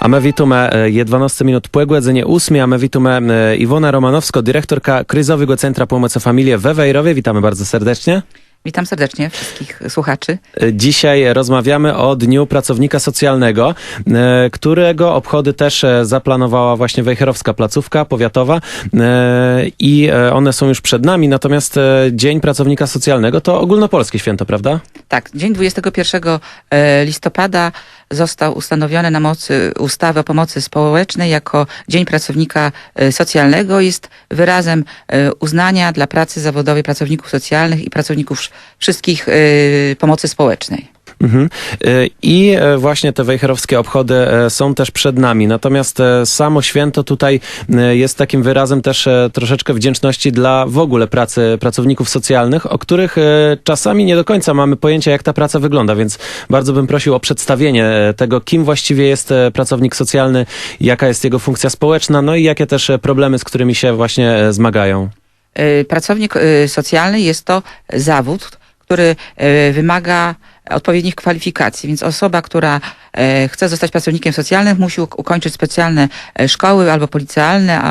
A my witamy 12 minut po godzinie 8, a my witamy Iwona Romanowska, dyrektorka Kryzowego Centra Pomocy Familii we Wejherowie. Witamy bardzo serdecznie. Witam serdecznie wszystkich słuchaczy. Dzisiaj rozmawiamy o Dniu Pracownika Socjalnego, którego obchody też zaplanowała właśnie wejherowska placówka powiatowa i one są już przed nami, natomiast Dzień Pracownika Socjalnego to ogólnopolskie święto, prawda? Tak, dzień 21 listopada został ustanowiony na mocy ustawy o pomocy społecznej jako Dzień Pracownika Socjalnego. Jest wyrazem uznania dla pracy zawodowej pracowników socjalnych i pracowników wszystkich pomocy społecznej. I właśnie te wejherowskie obchody są też przed nami. Natomiast samo święto tutaj jest takim wyrazem też troszeczkę wdzięczności dla w ogóle pracy pracowników socjalnych, o których czasami nie do końca mamy pojęcia, jak ta praca wygląda, więc bardzo bym prosił o przedstawienie tego, kim właściwie jest pracownik socjalny, jaka jest jego funkcja społeczna, no i jakie też problemy, z którymi się właśnie zmagają. Pracownik socjalny jest to zawód, który wymaga odpowiednich kwalifikacji, więc osoba, która chce zostać pracownikiem socjalnym, musi ukończyć specjalne szkoły albo policjalne,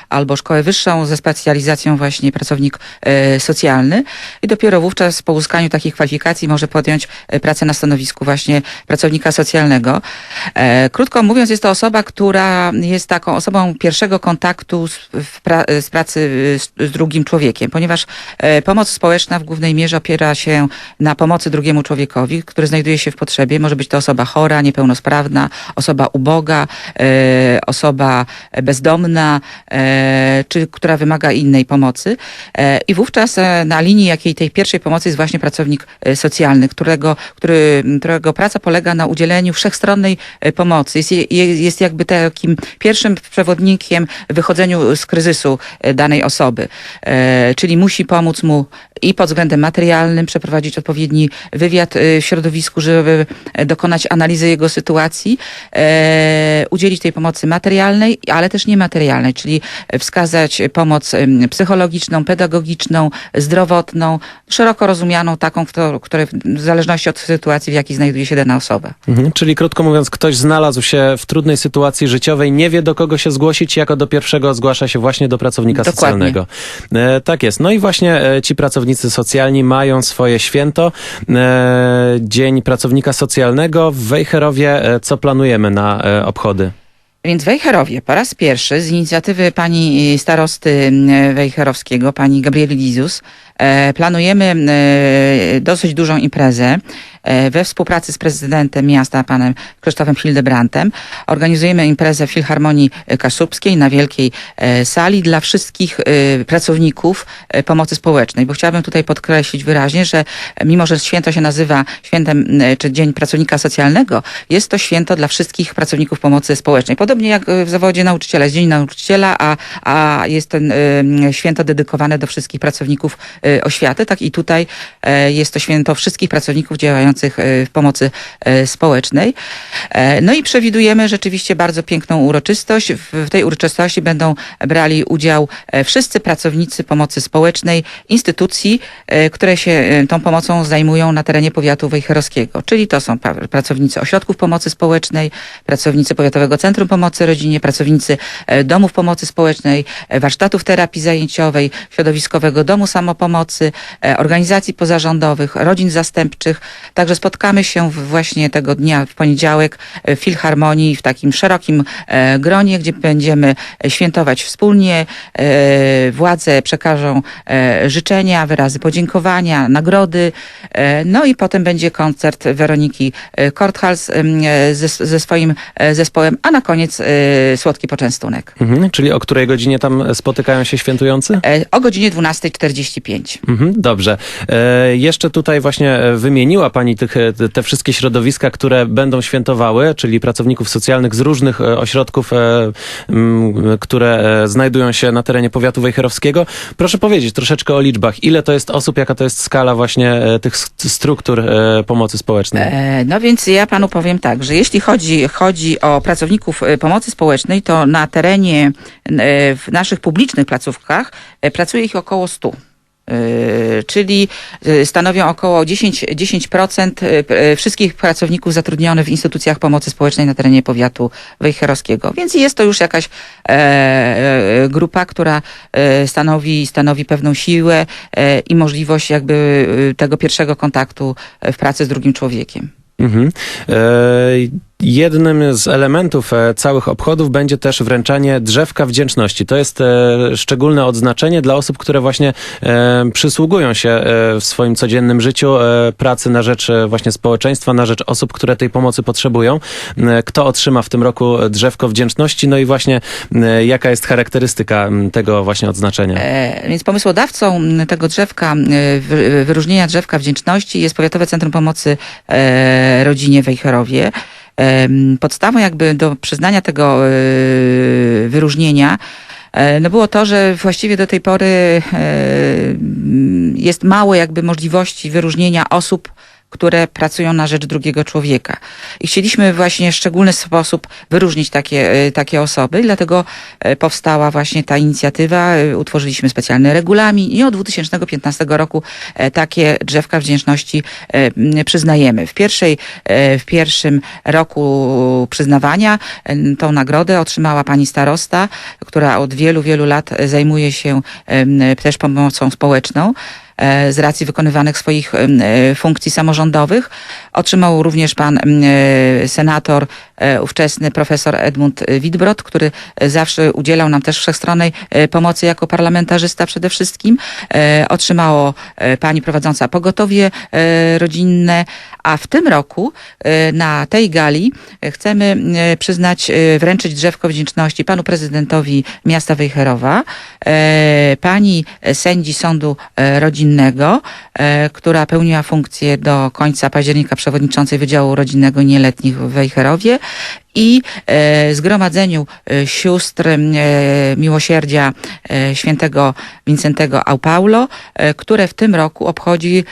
albo szkołę wyższą ze specjalizacją właśnie pracownik socjalny i dopiero wówczas po uzyskaniu takich kwalifikacji może podjąć pracę na stanowisku właśnie pracownika socjalnego. Krótko mówiąc, jest to osoba, która jest taką osobą pierwszego kontaktu z pracy z drugim człowiekiem, ponieważ pomoc społeczna w głównej mierze opiera się na pomocy drugiemu człowiekowi, który znajduje się w potrzebie. Może być to osoba chora, niepełnosprawna, osoba uboga, osoba bezdomna, czy która wymaga innej pomocy. I wówczas na linii jakiej tej pierwszej pomocy jest właśnie pracownik socjalny, którego praca polega na udzieleniu wszechstronnej pomocy. Jest jakby takim pierwszym przewodnikiem w wychodzeniu z kryzysu danej osoby. Czyli musi pomóc mu i pod względem materialnym, przeprowadzić odpowiedni wywiad w środowisku, żeby dokonać analizy jego sytuacji, udzielić tej pomocy materialnej, ale też niematerialnej, czyli wskazać pomoc psychologiczną, pedagogiczną, zdrowotną, szeroko rozumianą, taką, której w zależności od sytuacji, w jakiej znajduje się dana osoba. Czyli krótko mówiąc, ktoś znalazł się w trudnej sytuacji życiowej, nie wie do kogo się zgłosić, jako do pierwszego zgłasza się właśnie do pracownika socjalnego. Tak jest. No i właśnie ci pracownicy socjalni mają swoje święto. Dzień Pracownika Socjalnego. W Wejherowie co planujemy na obchody? Więc w Wejherowie po raz pierwszy z inicjatywy pani starosty wejherowskiego, pani Gabrieli Lizus, planujemy dosyć dużą imprezę we współpracy z prezydentem miasta, panem Krzysztofem Hildebrandtem. Organizujemy imprezę w Filharmonii Kaszubskiej na wielkiej sali dla wszystkich pracowników pomocy społecznej. Bo chciałabym tutaj podkreślić wyraźnie, że mimo, że święto się nazywa świętem, czy Dzień Pracownika Socjalnego, jest to święto dla wszystkich pracowników pomocy społecznej. Podobnie jak w zawodzie nauczyciela. Jest Dzień Nauczyciela, a jest ten święto dedykowane do wszystkich pracowników oświaty, tak i tutaj jest to święto wszystkich pracowników działających w pomocy społecznej. No i przewidujemy rzeczywiście bardzo piękną uroczystość. W tej uroczystości będą brali udział wszyscy pracownicy pomocy społecznej, instytucji, które się tą pomocą zajmują na terenie powiatu wejherowskiego. Czyli to są pracownicy ośrodków pomocy społecznej, pracownicy Powiatowego Centrum Pomocy Rodzinie, pracownicy domów pomocy społecznej, warsztatów terapii zajęciowej, środowiskowego domu samopomocy, organizacji pozarządowych, rodzin zastępczych. Także spotkamy się właśnie tego dnia w poniedziałek w Filharmonii w takim szerokim gronie, gdzie będziemy świętować wspólnie. Władze przekażą życzenia, wyrazy podziękowania, nagrody. No i potem będzie koncert Weroniki Korthals ze swoim zespołem, a na koniec słodki poczęstunek. Czyli o której godzinie tam spotykają się świętujący? O godzinie 12:45. Dobrze. Jeszcze tutaj właśnie wymieniła pani te wszystkie środowiska, które będą świętowały, czyli pracowników socjalnych z różnych ośrodków, które znajdują się na terenie powiatu wejherowskiego. Proszę powiedzieć troszeczkę o liczbach. Ile to jest osób, jaka to jest skala właśnie tych struktur pomocy społecznej? No więc ja panu powiem tak, że jeśli chodzi o pracowników pomocy społecznej, to na terenie w naszych publicznych placówkach pracuje ich około 100. czyli stanowią około 10% wszystkich pracowników zatrudnionych w instytucjach pomocy społecznej na terenie powiatu wejherowskiego. Więc jest to już jakaś grupa, która stanowi pewną siłę i możliwość jakby tego pierwszego kontaktu w pracy z drugim człowiekiem. Mhm. Jednym z elementów całych obchodów będzie też wręczanie drzewka wdzięczności. To jest szczególne odznaczenie dla osób, które właśnie przysługują się w swoim codziennym życiu pracy na rzecz właśnie społeczeństwa, na rzecz osób, które tej pomocy potrzebują. Kto otrzyma w tym roku drzewko wdzięczności? No i właśnie jaka jest charakterystyka tego właśnie odznaczenia? Więc pomysłodawcą tego drzewka, wyróżnienia drzewka wdzięczności jest Powiatowe Centrum Pomocy Rodzinie w Wejherowie. Podstawą jakby do przyznania tego wyróżnienia no było to, że właściwie do tej pory jest mało jakby możliwości wyróżnienia osób, które pracują na rzecz drugiego człowieka. I chcieliśmy właśnie w szczególny sposób wyróżnić takie osoby, dlatego powstała właśnie ta inicjatywa. Utworzyliśmy specjalny regulamin i od 2015 roku takie drzewka wdzięczności przyznajemy. W pierwszym roku przyznawania tą nagrodę otrzymała pani starosta, która od wielu, wielu lat zajmuje się też pomocą społeczną z racji wykonywanych swoich funkcji samorządowych. Otrzymał również pan senator, ówczesny profesor Edmund Wittbrod, który zawsze udzielał nam też wszechstronnej pomocy jako parlamentarzysta przede wszystkim. Otrzymało pani prowadząca pogotowie rodzinne, a w tym roku na tej gali chcemy wręczyć drzewko wdzięczności panu prezydentowi miasta Wejherowa, pani sędzi sądu rodzinnego, która pełniła funkcję do końca października przewodniczącej Wydziału Rodzinnego Nieletnich w Wejherowie, i Zgromadzeniu Sióstr Miłosierdzia Świętego Wincentego Au Paulo, które w tym roku obchodzi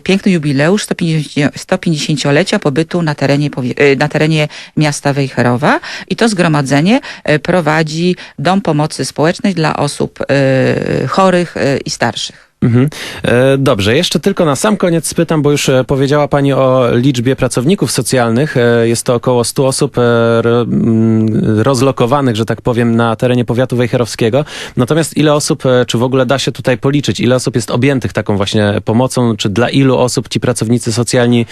piękny jubileusz 150-lecia pobytu na terenie miasta Wejherowa. I to zgromadzenie prowadzi Dom Pomocy Społecznej dla osób chorych i starszych. Mhm. Dobrze, jeszcze tylko na sam koniec spytam, bo już powiedziała pani o liczbie pracowników socjalnych. Jest to około 100 osób rozlokowanych, że tak powiem, na terenie powiatu wejherowskiego. Natomiast ile osób, czy w ogóle da się tutaj policzyć, ile osób jest objętych taką właśnie pomocą, czy dla ilu osób ci pracownicy socjalni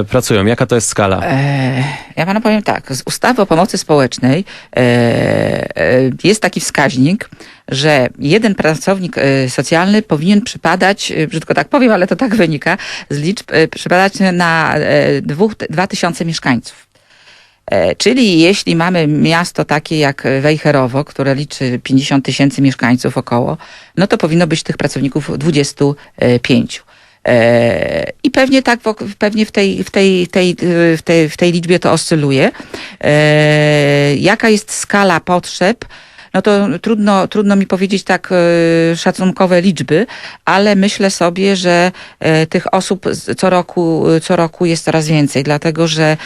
pracują? Jaka to jest skala? Ja panu powiem tak, z ustawy o pomocy społecznej jest taki wskaźnik, że jeden pracownik socjalny powinien przypadać, brzydko tak powiem, ale to tak wynika z liczb, przypadać na 2000 mieszkańców. Czyli jeśli mamy miasto takie jak Wejherowo, które liczy 50 000 mieszkańców około, no to powinno być tych pracowników 25. I pewnie tak, pewnie w tej liczbie to oscyluje. Jaka jest skala potrzeb? No to trudno mi powiedzieć tak szacunkowe liczby, ale myślę sobie, że tych osób co roku jest coraz więcej, dlatego że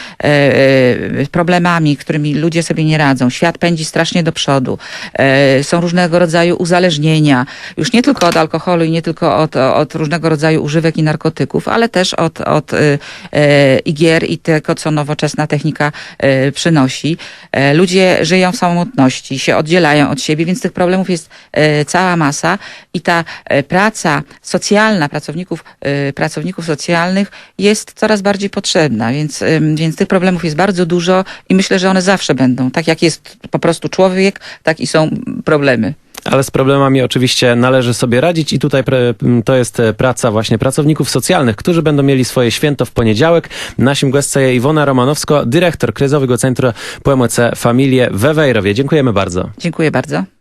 problemami, którymi ludzie sobie nie radzą, świat pędzi strasznie do przodu, są różnego rodzaju uzależnienia, już nie tylko od alkoholu i nie tylko od różnego rodzaju używek i narkotyków, ale też od gier i tego, co nowoczesna technika przynosi. Ludzie żyją w samotności, się oddzielają od siebie, więc tych problemów jest cała masa i ta praca socjalna pracowników socjalnych jest coraz bardziej potrzebna, więc tych problemów jest bardzo dużo i myślę, że one zawsze będą. Tak jak jest po prostu człowiek, tak i są problemy. Ale z problemami oczywiście należy sobie radzić i tutaj to jest praca właśnie pracowników socjalnych, którzy będą mieli swoje święto w poniedziałek. Naszym gościem jest Iwona Romanowska, dyrektor Kryzowego Centrum Pomocy Familii we Wejherowie. Dziękujemy bardzo. Dziękuję bardzo.